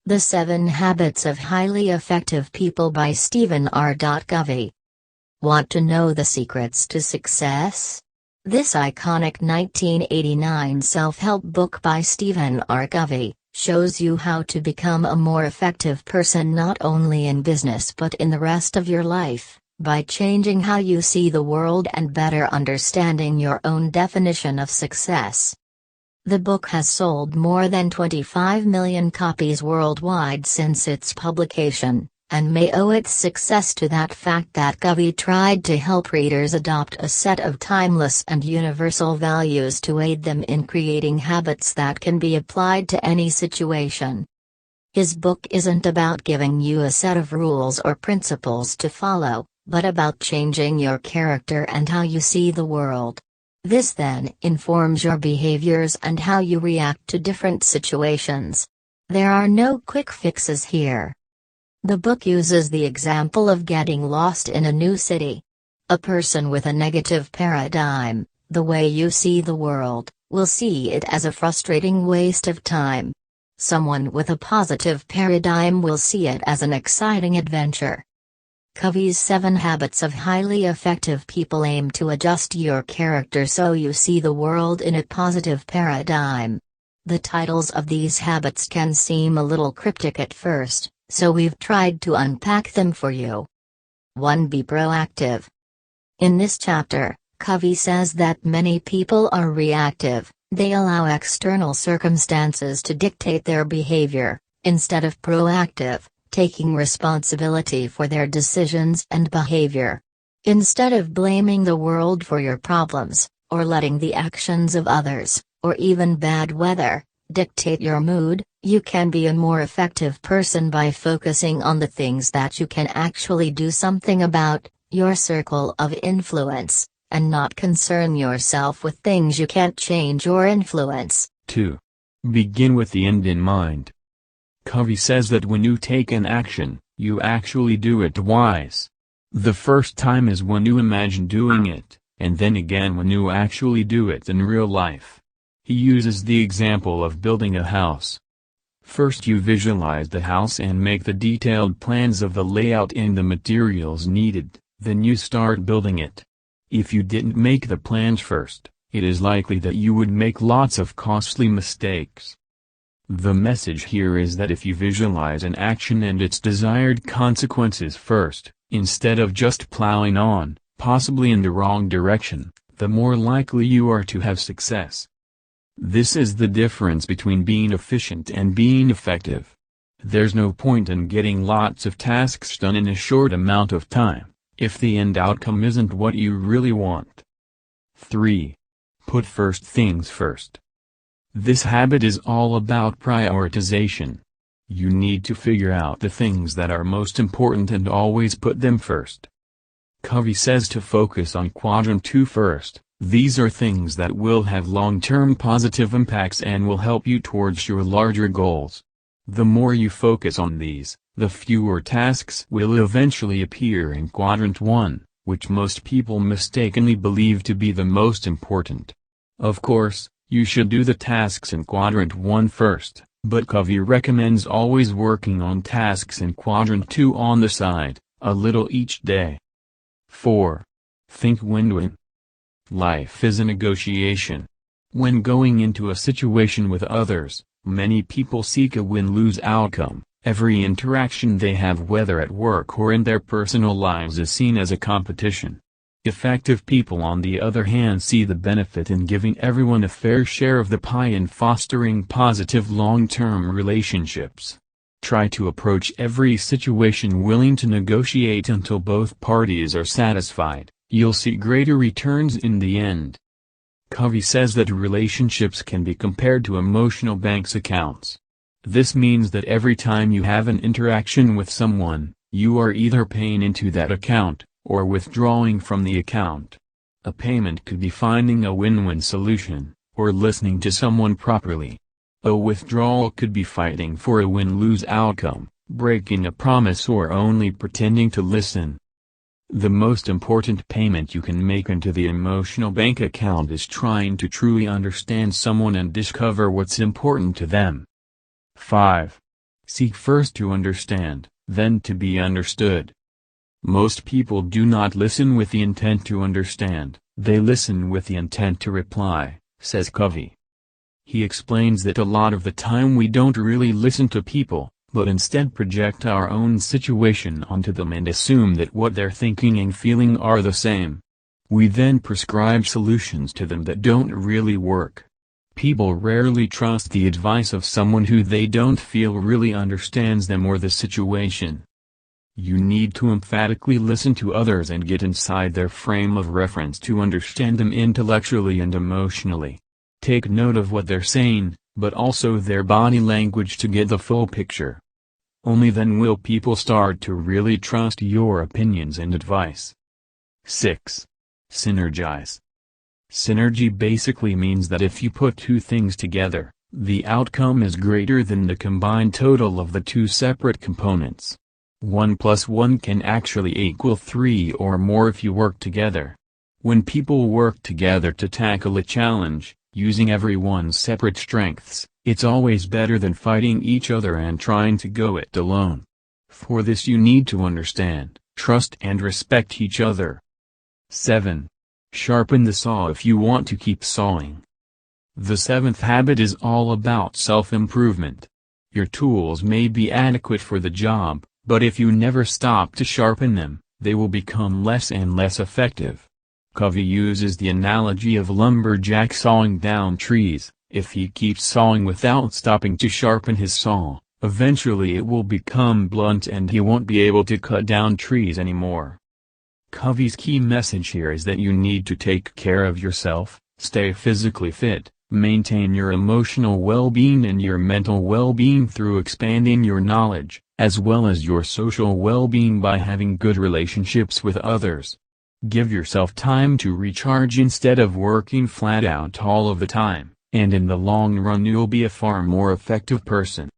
The 7 Habits of Highly Effective People by Stephen R.COVEY. Want to know the secrets to success? This iconic 1989 self-help book by Stephen R.COVEY shows you how to become a more effective person not only in business but in the rest of your life, by changing how you see the world and better understanding your own definition of success. The book has sold more than 25 million copies worldwide since its publication, and may owe its success to that fact that Covey tried to help readers adopt a set of timeless and universal values to aid them in creating habits that can be applied to any situation. His book isn't about giving you a set of rules or principles to follow, but about changing your character and how you see the world. This then informs your behaviors and how you react to different situations. There are no quick fixes here. The book uses the example of getting lost in a new city. A person with a negative paradigm, the way you see the world, will see it as a frustrating waste of time. Someone with a positive paradigm will see it as an exciting adventure. Covey's 7 Habits of Highly Effective People aim to adjust your character so you see the world in a positive paradigm. The titles of these habits can seem a little cryptic at first, so we've tried to unpack them for you. 1. Be proactive. In this chapter, Covey says that many people are reactive. They allow external circumstances to dictate their behavior, instead of proactive, taking responsibility for their decisions and behavior. Instead of blaming the world for your problems, or letting the actions of others, or even bad weather, dictate your mood, you can be a more effective person by focusing on the things that you can actually do something about, your circle of influence, and not concern yourself with things you can't change or influence. 2. Begin with the end in mind. Covey says that when you take an action, you actually do it twice. The first time is when you imagine doing it, and then again when you actually do it in real life. He uses the example of building a house. First you visualize the house and make the detailed plans of the layout and the materials needed, then you start building it. If you didn't make the plans first, it is likely that you would make lots of costly mistakes. The message here is that if you visualize an action and its desired consequences first, instead of just plowing on, possibly in the wrong direction, the more likely you are to have success. This is the difference between being efficient and being effective. There's no point in getting lots of tasks done in a short amount of time, if the end outcome isn't what you really want. 3. Put first things first. This habit is all about prioritization. You need to figure out the things that are most important and always put them first. Covey says to focus on quadrant 2 first. These are things that will have long-term positive impacts and will help you towards your larger goals. The more you focus on these, the fewer tasks will eventually appear in quadrant 1, which most people mistakenly believe to be the most important. Of course, you should do the tasks in quadrant 1 first, but Covey recommends always working on tasks in quadrant 2 on the side, a little each day. 4. Think win-win. Life is a negotiation. When going into a situation with others, many people seek a win-lose outcome. Every interaction they have, whether at work or in their personal lives, is seen as a competition. Effective people on the other hand see the benefit in giving everyone a fair share of the pie and fostering positive long-term relationships. Try to approach every situation willing to negotiate until both parties are satisfied. You'll see greater returns in the end. Covey says that relationships can be compared to emotional bank accounts. This means that every time you have an interaction with someone, you are either paying into that account, or withdrawing from the account. A payment could be finding a win-win solution, or listening to someone properly. A withdrawal could be fighting for a win-lose outcome, breaking a promise, or only pretending to listen. The most important payment you can make into the emotional bank account is trying to truly understand someone and discover what's important to them. 5. Seek first to understand, then to be understood. Most people do not listen with the intent to understand, they listen with the intent to reply, says Covey. He explains that a lot of the time we don't really listen to people, but instead project our own situation onto them and assume that what they're thinking and feeling are the same. We then prescribe solutions to them that don't really work. People rarely trust the advice of someone who they don't feel really understands them or the situation. You need to emphatically listen to others and get inside their frame of reference to understand them intellectually and emotionally. Take note of what they're saying, but also their body language to get the full picture. Only then will people start to really trust your opinions and advice. 6. Synergize. Synergy basically means that if you put two things together, the outcome is greater than the combined total of the two separate components. 1 plus 1 can actually equal 3 or more if you work together. When people work together to tackle a challenge, using everyone's separate strengths, it's always better than fighting each other and trying to go it alone. For this you need to understand, trust and respect each other. 7. Sharpen the saw if you want to keep sawing. The seventh habit is all about self-improvement. Your tools may be adequate for the job, but if you never stop to sharpen them, they will become less and less effective. Covey uses the analogy of lumberjack sawing down trees. If he keeps sawing without stopping to sharpen his saw, eventually it will become blunt and he won't be able to cut down trees anymore. Covey's key message here is that you need to take care of yourself, stay physically fit, maintain your emotional well-being and your mental well-being through expanding your knowledge, as well as your social well-being by having good relationships with others. Give yourself time to recharge instead of working flat out all of the time, and in the long run you'll be a far more effective person.